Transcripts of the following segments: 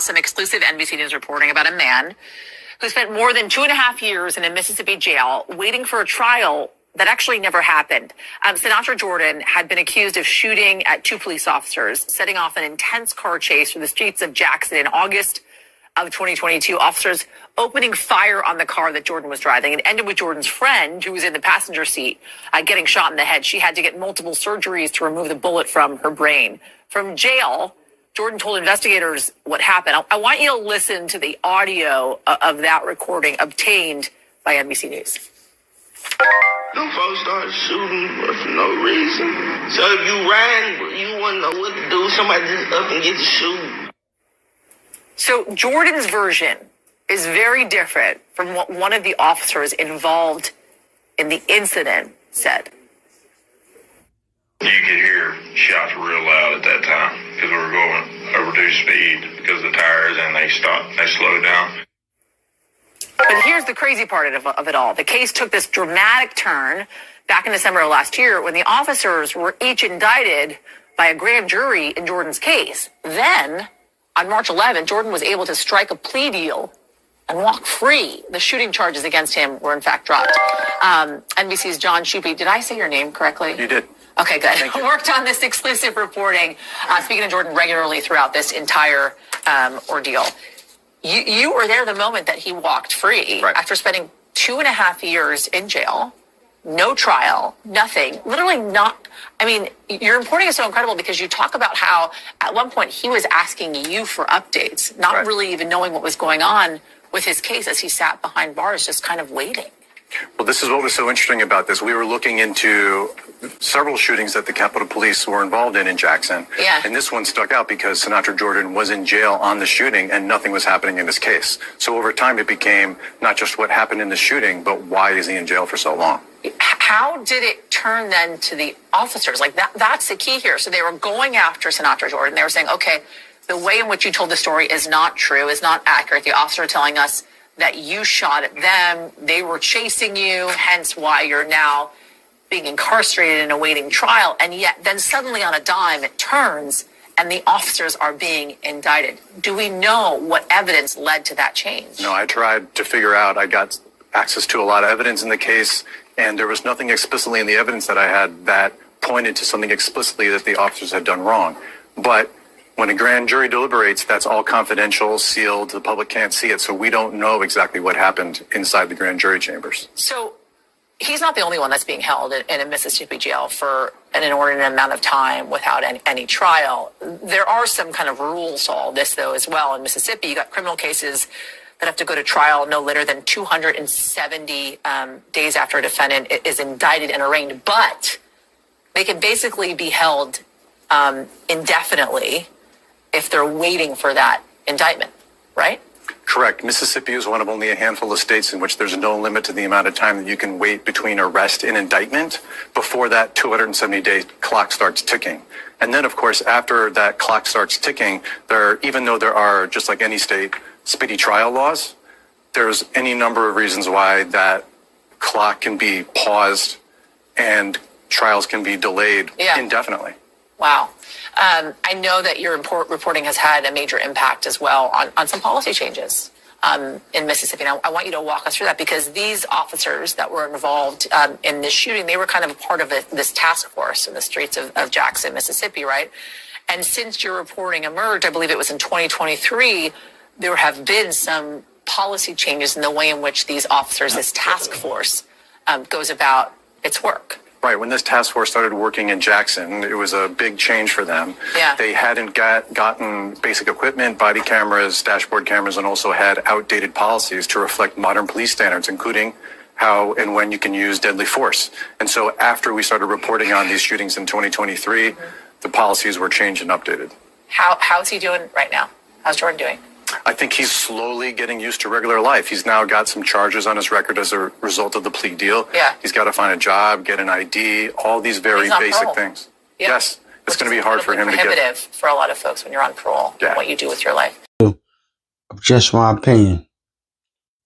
some exclusive NBC News reporting about a man who spent more than 2.5 years in a Mississippi jail waiting for a trial that actually never happened. Sinatra Jordan had been accused of shooting at 2 police officers, setting off an intense car chase through the streets of Jackson in August of 2022. Officers opening fire on the car that Jordan was driving. It ended with Jordan's friend, who was in the passenger seat, getting shot in the head. She had to get multiple surgeries to remove the bullet from her brain. From jail, Jordan told investigators what happened. I want you to listen to the audio of that recording obtained by NBC News. Them folks started shooting for no reason. So if you ran, you wouldn't know what to do. Somebody just up and get to shooting. So Jordan's version is very different from what one of the officers involved in the incident said. You could hear shots real loud at that time because we were going over reduced speed because of the tires, and they stopped. They slowed down. But here's the crazy part of it all. The case took this dramatic turn back in December of last year when the officers were each indicted by a grand jury in Jordan's case. Then, on March 11th, Jordan was able to strike a plea deal and walk free. The shooting charges against him were in fact dropped. NBC's John Shupe, did I say your name correctly? You did. Okay, good. Worked on this exclusive reporting, speaking to Jordan regularly throughout this entire ordeal. You were there the moment that he walked free, right, after spending 2.5 years in jail, no trial, nothing, literally not. I mean, your reporting is so incredible because you talk about how at one point he was asking you for updates, not right, really even knowing what was going on with his case as he sat behind bars, just kind of waiting. Well, this is what was so interesting about this. We were looking into several shootings that the Capitol Police were involved in Jackson. Yeah. And this one stuck out because Sinatra Jordan was in jail on the shooting and nothing was happening in this case. So over time, it became not just what happened in the shooting, but why is he in jail for so long? How did it turn then to the officers? Like that's the key here. So they were going after Sinatra Jordan. They were saying, okay, the way in which you told the story is not true, is not accurate. The officer are telling us that you shot at them. They were chasing you, hence why you're now being incarcerated and awaiting trial. And yet then suddenly on a dime, it turns and the officers are being indicted. Do we know what evidence led to that change? No, I tried to figure out. I got access to a lot of evidence in the case, and there was nothing explicitly in the evidence that I had that pointed to something explicitly that the officers had done wrong. But when a grand jury deliberates, that's all confidential, sealed, the public can't see it, so we don't know exactly what happened inside the grand jury chambers. So he's not the only one that's being held in a Mississippi jail for an inordinate amount of time without any trial. There are some kind of rules to all this, though, as well. In Mississippi, you got criminal cases that have to go to trial no later than 270 days after a defendant is indicted and arraigned, but they can basically be held indefinitely if they're waiting for that indictment, right? Correct. Mississippi is one of only a handful of states in which there's no limit to the amount of time that you can wait between arrest and indictment before that 270-day clock starts ticking. And then, of course, after that clock starts ticking, even though there are, just like any state, speedy trial laws, there's any number of reasons why that clock can be paused and trials can be delayed indefinitely. Wow. I know that your reporting has had a major impact as well on some policy changes in Mississippi. Now, I want you to walk us through that because these officers that were involved in this shooting, they were kind of a part of this task force in the streets of Jackson, Mississippi, right? And since your reporting emerged, I believe it was in 2023, there have been some policy changes in the way in which these officers, this task force, goes about its work. Right. When this task force started working in Jackson, it was a big change for them. Yeah. They hadn't gotten basic equipment, body cameras, dashboard cameras, and also had outdated policies to reflect modern police standards, including how and when you can use deadly force. And so after we started reporting on these shootings in 2023, the policies were changed and updated. How's he doing right now? How's Jordan doing? I think he's slowly getting used to regular life. He's now got some charges on his record as a result of the plea deal. Yeah. He's got to find a job, get an ID, all these very basic parole. Things. Yeah. Yes, it's going to be hard for him to get. Prohibitive for a lot of folks when you're on parole. Yeah. What you do with your life. Just my opinion.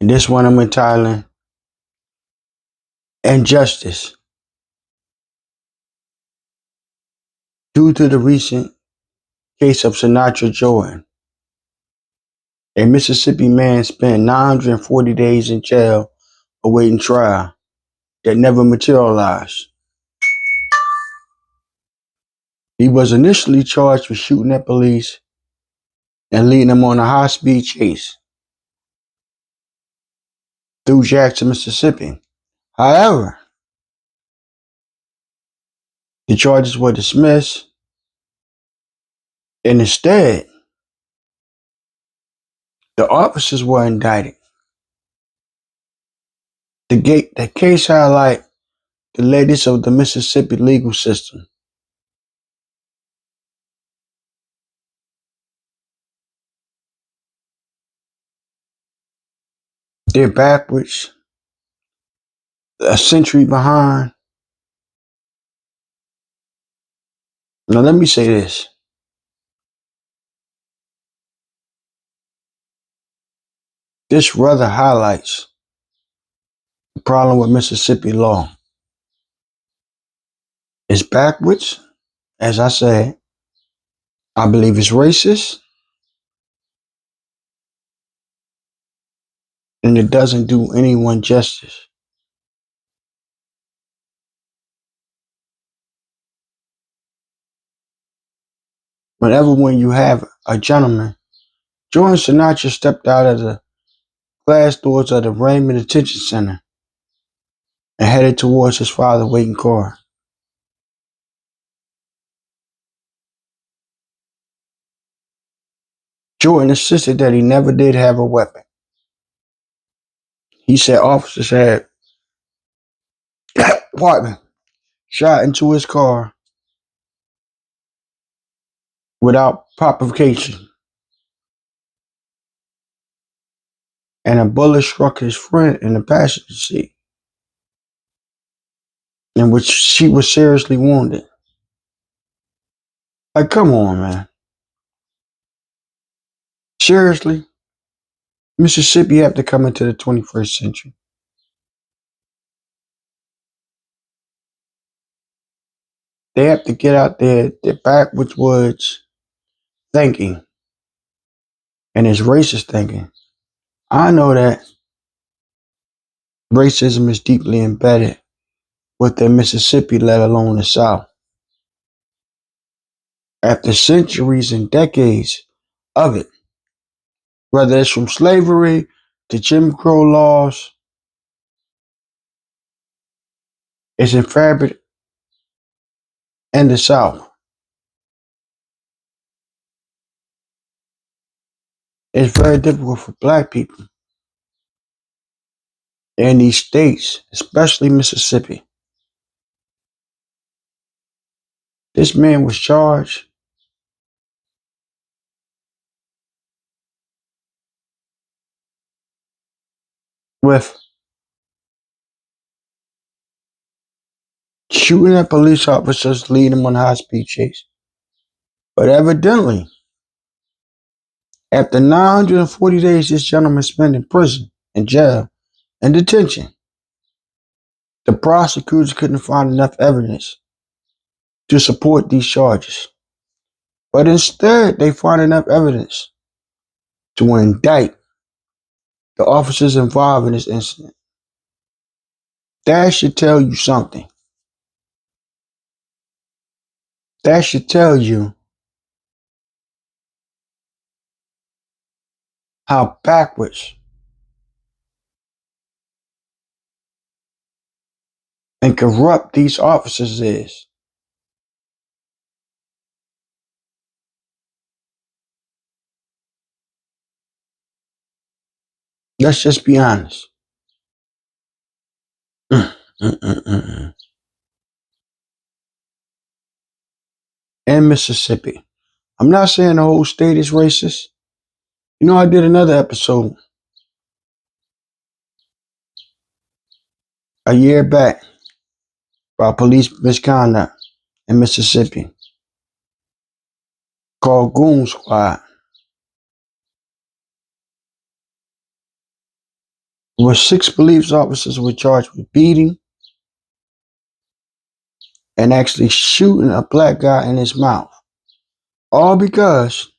And this one I'm entitled Injustice. Due to the recent case of Sinatra Jordan, A Mississippi man spent 940 days in jail awaiting trial that never materialized. He was initially charged with shooting at police and leading them on a high-speed chase through Jackson, Mississippi. However, the charges were dismissed, and instead, the officers were indicted. The case highlights the latest of the Mississippi legal system. They're backwards, a century behind. Now, let me say this. This rather highlights the problem with Mississippi law. It's backwards, as I said. I believe it's racist, and it doesn't do anyone justice. When you have a gentleman, Jordan Sinatra stepped out of the glass doors of the Raymond Detention Center and headed towards his father waiting car. Jordan insisted that he never did have a weapon. He said officers had shot into his car without provocation, and a bullet struck his friend in the passenger seat, in which she was seriously wounded. Like, come on, man. Seriously? Mississippi have to come into the 21st century. They have to get out their backwards woods thinking and it's racist thinking. I know that racism is deeply embedded within Mississippi, let alone the South. After centuries and decades of it, whether it's from slavery to Jim Crow laws, it's in fabric in the South. It's very difficult for black people in these states, especially Mississippi. This man was charged with shooting at police officers, leading them on a high-speed chase. But evidently, after 940 days this gentleman spent in prison, in jail, in detention, the prosecutors couldn't find enough evidence to support these charges. But instead, they found enough evidence to indict the officers involved in this incident. That should tell you something. That should tell you how backwards and corrupt these officers is. Let's just be honest. In Mississippi. I'm not saying the whole state is racist. You know, I did another episode a year back about police misconduct in Mississippi called Goon Squad. Where 6 police officers were charged with beating and actually shooting a black guy in his mouth. All because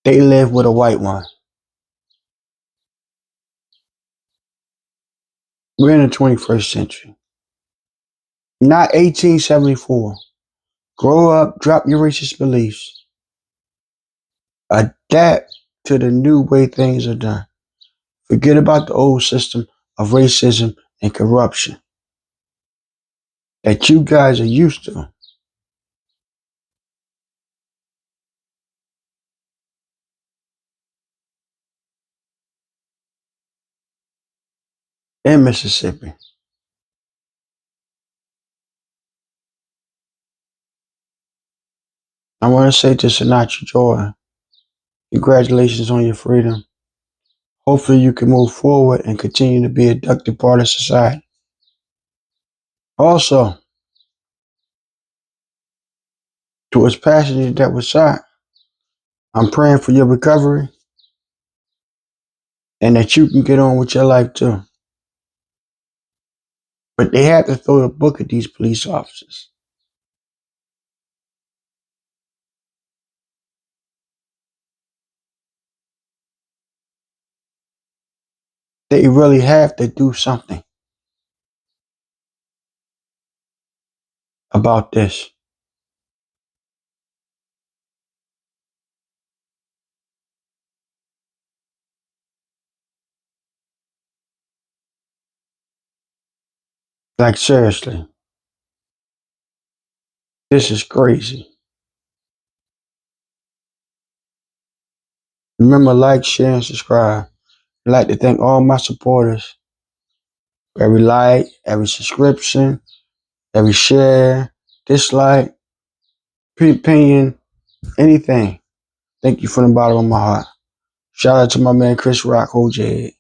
They live with a white one. We're in the 21st century. Not 1874. Grow up, drop your racist beliefs. Adapt to the new way things are done. Forget about the old system of racism and corruption that you guys are used to. In Mississippi. I want to say to Sinatra Jordan, congratulations on your freedom. Hopefully you can move forward and continue to be a productive part of society. Also, to his passengers that was shot, I'm praying for your recovery and that you can get on with your life too. But they had to throw the book at these police officers. They really have to do something about this. Like seriously. This is crazy. Remember, like, share, and subscribe. I'd like to thank all my supporters. Every like, every subscription, every share, dislike, opinion, anything. Thank you from the bottom of my heart. Shout out to my man Chris Rock, OJ.